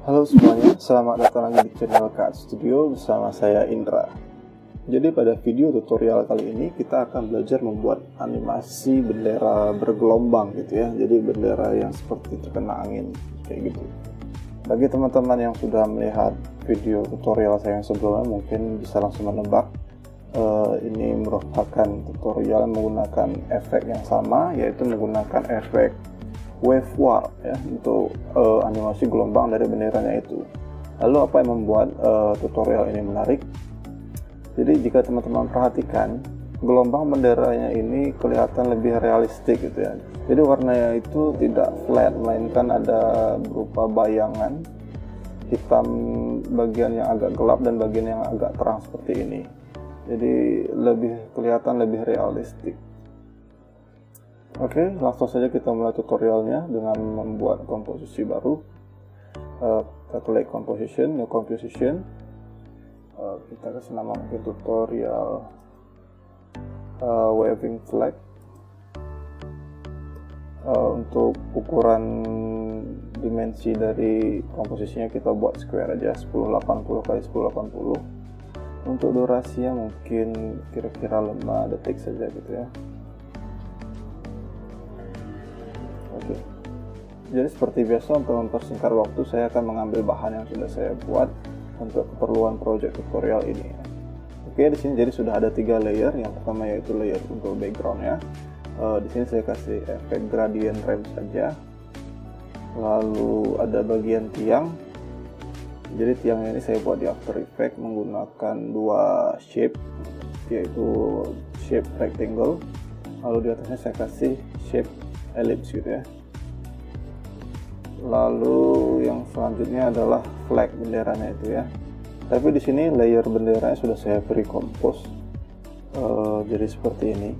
Halo semuanya, selamat datang lagi di channel Kat Studio bersama saya Indra. Jadi pada video tutorial kali ini kita akan belajar membuat animasi bendera bergelombang gitu ya. Jadi bendera yang seperti terkena angin kayak gitu. Bagi teman-teman yang sudah melihat video tutorial saya yang sebelumnya mungkin bisa langsung menebak ini merupakan tutorial yang menggunakan efek yang sama, yaitu menggunakan efek wave warp ya untuk animasi gelombang dari benderanya itu. Lalu apa yang membuat tutorial ini menarik? Jadi jika teman-teman perhatikan, gelombang benderanya ini kelihatan lebih realistik gitu ya. Jadi warnanya itu tidak flat, melainkan ada berupa bayangan hitam bagian yang agak gelap dan bagian yang agak terang seperti ini. Jadi kelihatan lebih realistik. Oke, langsung saja kita mulai tutorialnya dengan membuat komposisi baru. Kita klik composition, new composition. Kita kasih nama mungkin tutorial waving flag. Untuk ukuran dimensi dari komposisinya kita buat square aja, 1080 x 1080. Untuk durasinya mungkin kira-kira 5 detik saja gitu ya. Oke. Jadi seperti biasa, untuk mempersingkat waktu saya akan mengambil bahan yang sudah saya buat untuk keperluan project tutorial ini. Oke, di sini jadi sudah ada 3 layer. Yang pertama yaitu layer untuk background ya. Di sini saya kasih efek gradient ramp saja. Lalu ada bagian tiang. Jadi tiangnya ini saya buat di After Effects menggunakan 2 shape, yaitu shape rectangle. Lalu di atasnya saya kasih shape ellipse gitu ya. Lalu yang selanjutnya adalah flag benderanya itu ya. Tapi di sini layer benderanya sudah saya pre-compose. Jadi seperti ini.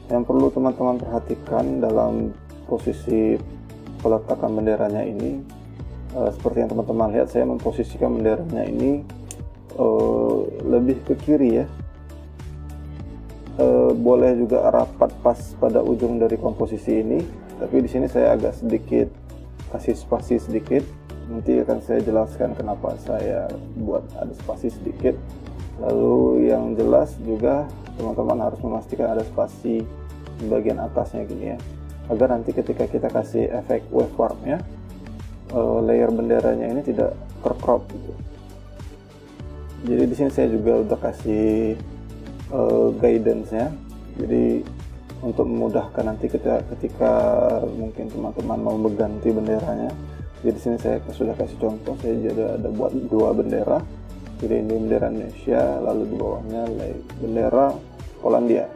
Yang perlu teman-teman perhatikan dalam posisi peletakan benderanya ini, seperti yang teman-teman lihat, saya memposisikan benderanya ini lebih ke kiri ya. Boleh juga rapat pas pada ujung dari komposisi ini, tapi di sini saya agak sedikit kasih spasi sedikit. Nanti akan saya jelaskan kenapa saya buat ada spasi sedikit. Lalu yang jelas juga teman-teman harus memastikan ada spasi di bagian atasnya gini ya, agar nanti ketika kita kasih efek wave warpnya, layer benderanya ini tidak tercrop gitu. Jadi di sini saya juga udah kasih guidance-nya. Jadi untuk memudahkan nanti ketika mungkin teman-teman mau mengganti benderanya. Jadi di sini saya sudah kasih contoh. Saya juga ada buat 2 bendera. Jadi ini bendera Indonesia, lalu di bawahnya bendera Polandia.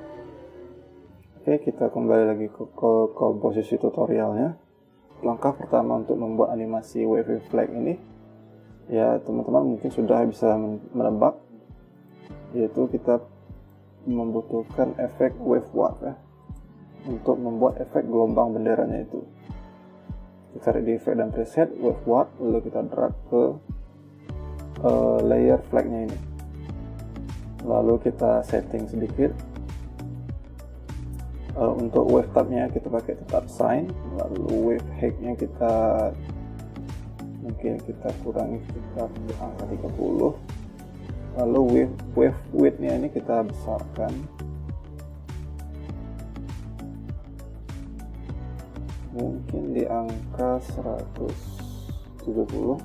Oke, kita kembali lagi ke komposisi tutorialnya. Langkah pertama untuk membuat animasi waving flag ini, ya teman-teman mungkin sudah bisa menebak, yaitu kita membutuhkan efek wave warp ya, untuk membuat efek gelombang benderanya itu. Kita cari di efek dan preset wave warp, lalu kita drag ke layer flagnya ini, lalu kita setting sedikit. Untuk wave type-nya kita pakai tetap sign, lalu wave height-nya kita mungkin kita kurangi sekitar angka 30. Lalu wave width-nya ini kita besarkan mungkin di angka 170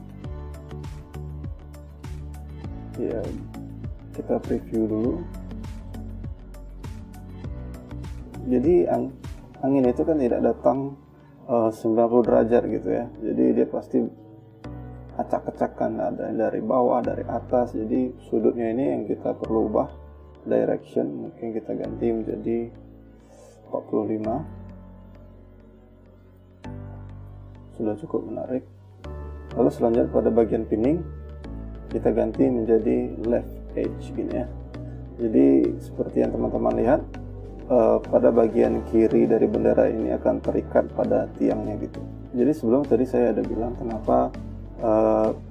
ya. Kita preview dulu. Jadi angin itu kan tidak datang 90 derajat gitu ya, jadi dia pasti acak-acakan, ada dari bawah, dari atas. Jadi sudutnya ini yang kita perlu ubah direction, mungkin kita ganti menjadi 45. Sudah cukup menarik. Lalu selanjutnya pada bagian pinning kita ganti menjadi left edge gini ya. Jadi seperti yang teman-teman lihat, pada bagian kiri dari bendera ini akan terikat pada tiangnya gitu. Jadi sebelum tadi saya ada bilang kenapa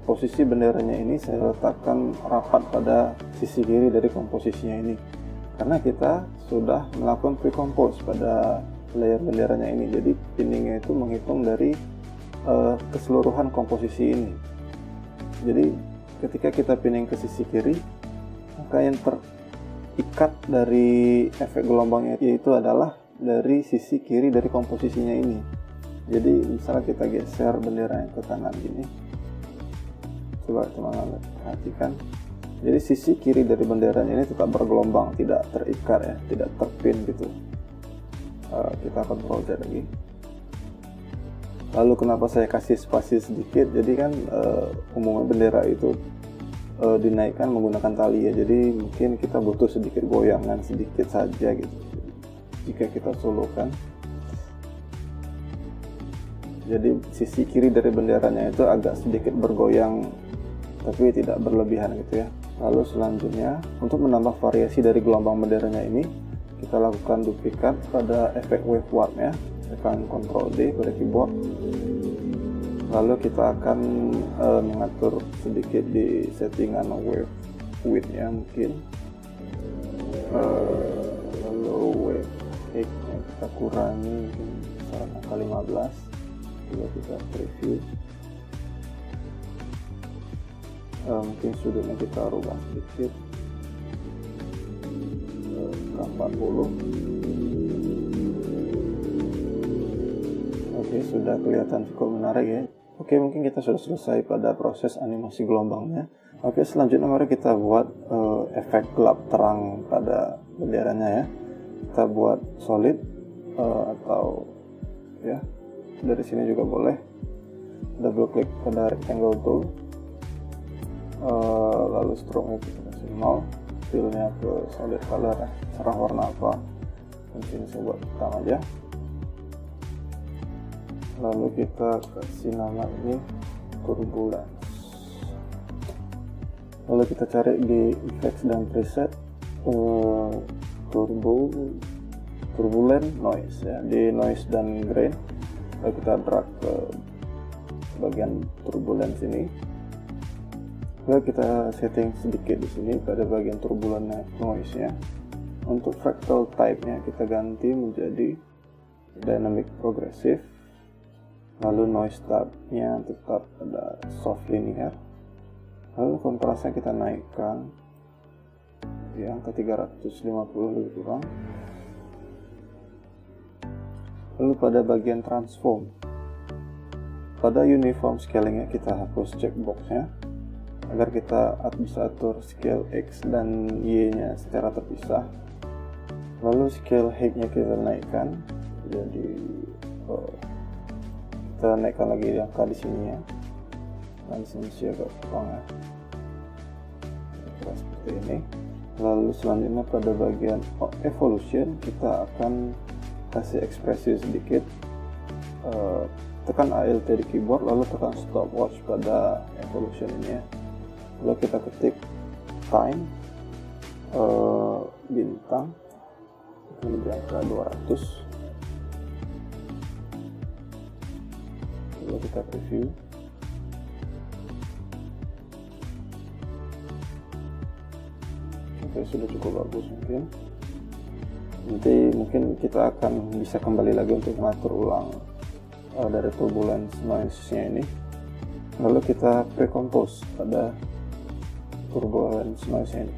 posisi benderanya ini saya letakkan rapat pada sisi kiri dari komposisinya ini, karena kita sudah melakukan pre-compose pada layer benderanya ini. Jadi pinningnya itu menghitung dari keseluruhan komposisi ini. Jadi ketika kita pindah ke sisi kiri, maka yang terikat dari efek gelombangnya yaitu adalah dari sisi kiri dari komposisinya ini. Jadi misalnya kita geser bendera yang ke kanan gini, coba teman-teman perhatikan. Jadi sisi kiri dari benderanya ini tetap bergelombang, tidak terikat ya, tidak terpin gitu. Kita akan project lagi. Lalu kenapa saya kasih spasi sedikit? Jadi kan umumnya bendera itu dinaikkan menggunakan tali ya. Jadi mungkin kita butuh sedikit goyangan sedikit saja gitu. Jika kita solokan. Jadi sisi kiri dari benderanya itu agak sedikit bergoyang, tapi tidak berlebihan gitu ya. Lalu selanjutnya untuk menambah variasi dari gelombang benderanya ini, kita lakukan duplikat pada efek wave warp ya. Tekan Ctrl D pada keyboard. Lalu kita akan mengatur sedikit di settingan wave width ya mungkin. Lalu wave height kita kurangi mungkin angka 15. Coba kita preview. Mungkin sudutnya kita rubah sedikit ke 40. Oke, sudah kelihatan cukup menarik ya. Oke, mungkin kita sudah selesai pada proses animasi gelombangnya. Oke, selanjutnya mari kita buat efek gelap terang pada benderanya ya. Kita buat solid atau ya dari sini juga boleh. Double klik pada rectangle tool. Lalu stroke nya kita kasih 0, fill-nya ke solid color ya. Serah warna apa. Dan sini saya buat hitam aja. Lalu kita kasih nama ini turbulence. Lalu kita cari di effects dan preset turbulent noise ya, di noise dan grain. Lalu kita drag ke bagian turbulence ini. Lalu kita setting sedikit di sini pada bagian turbulent noise nya. Untuk fractal type nya kita ganti menjadi dynamic progressive. Lalu noise tab-nya tetap pada soft linear. Lalu kontrasnya kita naikkan di angka 350 lebih kurang. Lalu pada bagian transform, pada uniform scaling-nya kita hapus checkbox-nya agar kita bisa atur scale X dan Y-nya secara terpisah. Lalu scale height-nya kita naikkan jadi kita naikkan lagi angka di sini ya. Dan sini agak kurang ya. Kira seperti ini. Lalu selanjutnya pada bagian evolution kita akan kasih ekspresi sedikit. Tekan Alt di keyboard lalu tekan stopwatch pada evolution ini ya. Lalu kita ketik time bintang ini di angka 200. Lalu kita preview. Oke, sudah cukup bagus mungkin. Nanti mungkin kita akan bisa kembali lagi untuk mengatur ulang dari turbulence noise-nya ini. Lalu kita pre-compose pada turbulence noise-nya ini.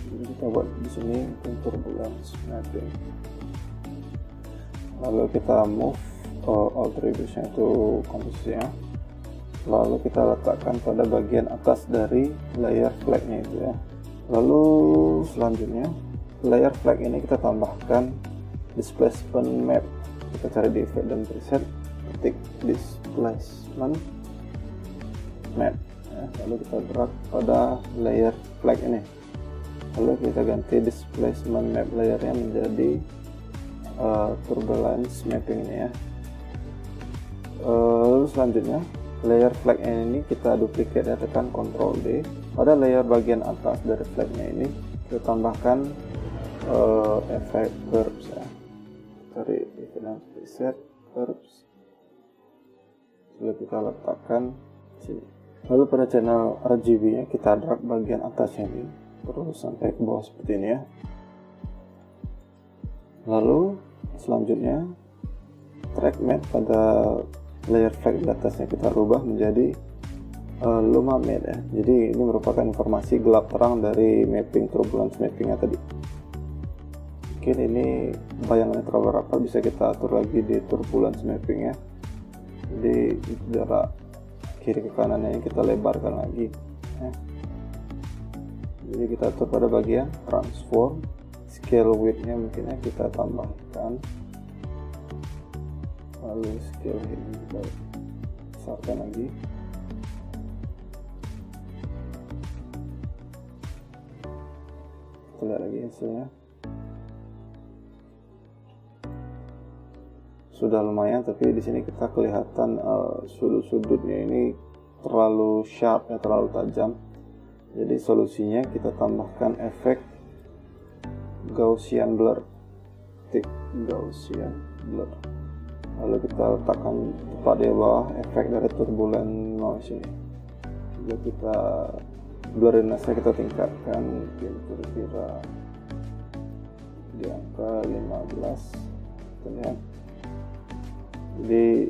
Jadi kita buat di sini untuk turbulence mapping. Lalu kita move attributes-nya itu komposisinya. Lalu kita letakkan pada bagian atas dari layer flag-nya itu ya. Lalu selanjutnya layer flag ini kita tambahkan displacement map. Kita cari di effect dan preset, ketik displacement map ya. Lalu kita drag pada layer flag ini. Lalu kita ganti displacement map layernya menjadi turbulence mapping ini ya. Lalu selanjutnya layer flag ini kita duplicate ya, tekan Ctrl D. Pada layer bagian atas dari flagnya ini kita tambahkan efek curves ya. Cari event preset curves. Lalu kita letakkan sini. Lalu pada channel RGB nya kita drag bagian atasnya ini terus sampai ke bawah seperti ini ya. Lalu selanjutnya track matte pada layer flag di atasnya kita rubah menjadi Lumamate ya. Jadi ini merupakan informasi gelap terang dari mapping turbulence mappingnya tadi. Mungkin ini bayangannya terlalu rapat, bisa kita atur lagi di turbulence mappingnya. Jadi jarak kiri ke kanannya ini kita lebarkan lagi ya. Jadi kita atur pada bagian transform, scale width-nya mungkin ya kita tambahkan, lalu scale ini kita besarkan lagi. Kita lihat lagi hasilnya. Sudah lumayan, tapi di sini kita kelihatan sudut-sudutnya ini terlalu sharp ya, terlalu tajam. Jadi solusinya kita tambahkan efek Gaussian blur, tick Gaussian blur. Lalu kita letakkan tepat di bawah efek dari turbulent noise ini. Jadi kita blurriness-nya kita tingkatkan, mungkin kira-kira di angka 15. Terlihat. Jadi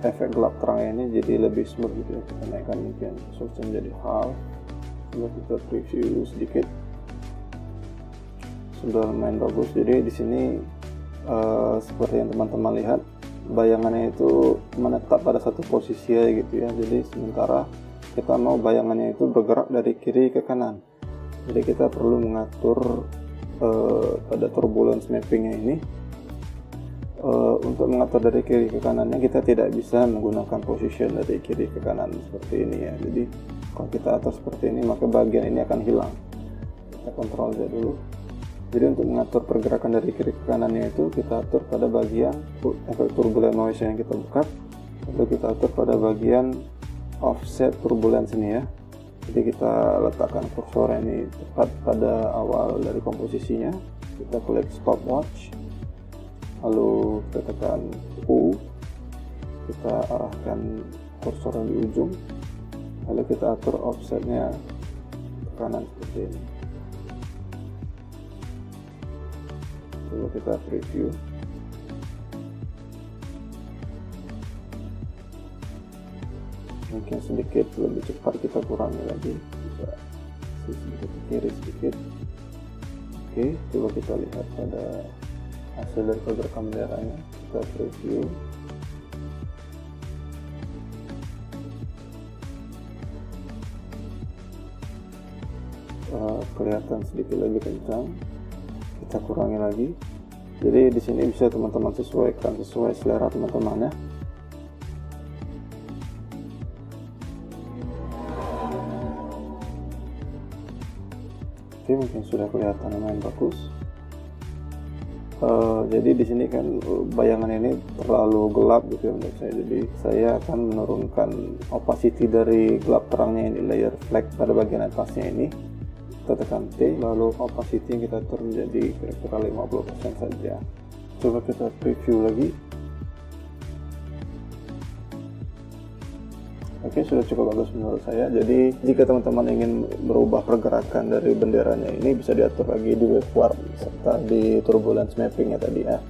efek gelap terangnya ini jadi lebih smooth gitu ya. Kita naikkan mungkin source menjadi half. Coba kita preview sedikit. Sudah lumayan bagus. Jadi di sini seperti yang teman-teman lihat, bayangannya itu menetap pada satu posisi ya gitu ya. Jadi sementara kita mau bayangannya itu bergerak dari kiri ke kanan. Jadi kita perlu mengatur pada turbulence mappingnya ini. Untuk mengatur dari kiri ke kanannya kita tidak bisa menggunakan position dari kiri ke kanan seperti ini ya. Jadi kalau kita atur seperti ini maka bagian ini akan hilang. Kita kontrol aja dulu. Jadi untuk mengatur pergerakan dari kiri ke kanannya itu kita atur pada bagian efek turbulent noise yang kita buka. Lalu kita atur pada bagian offset turbulence ini ya. Jadi kita letakkan kursor ini tepat pada awal dari komposisinya. Kita klik stopwatch. Lalu kita tekan U, kita arahkan kursor di ujung, lalu kita atur offsetnya ke kanan seperti ini. Lalu kita preview. Mungkin sedikit lebih cepat kita kurangi lagi, kita sedikit ke kiri sedikit. Oke, coba kita lihat pada hasil dari pergerakan benderanya. Kita preview. Kelihatan sedikit lebih kencang. Kita kurangi lagi. Jadi di sini bisa teman-teman sesuaikan sesuai selera teman-teman ya. Oke, mungkin sudah kelihatan lumayan bagus. Jadi di sini kan bayangan ini terlalu gelap gitu ya menurut saya. Jadi saya akan menurunkan opacity dari gelap terangnya ini, layer flag pada bagian atasnya ini. Kita tekan T, lalu opacity yang kita atur menjadi kira-kira 50% saja. Coba kita preview lagi. Oke, sudah cukup bagus menurut saya. Jadi jika teman-teman ingin merubah pergerakan dari benderanya ini bisa diatur lagi di webwarp serta di turbulence mappingnya tadi ya.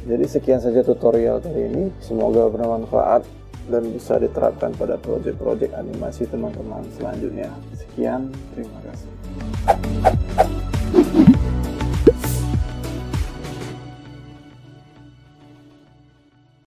Jadi sekian saja tutorial kali ini. Semoga bermanfaat dan bisa diterapkan pada proyek-proyek animasi teman-teman selanjutnya. Sekian, terima kasih.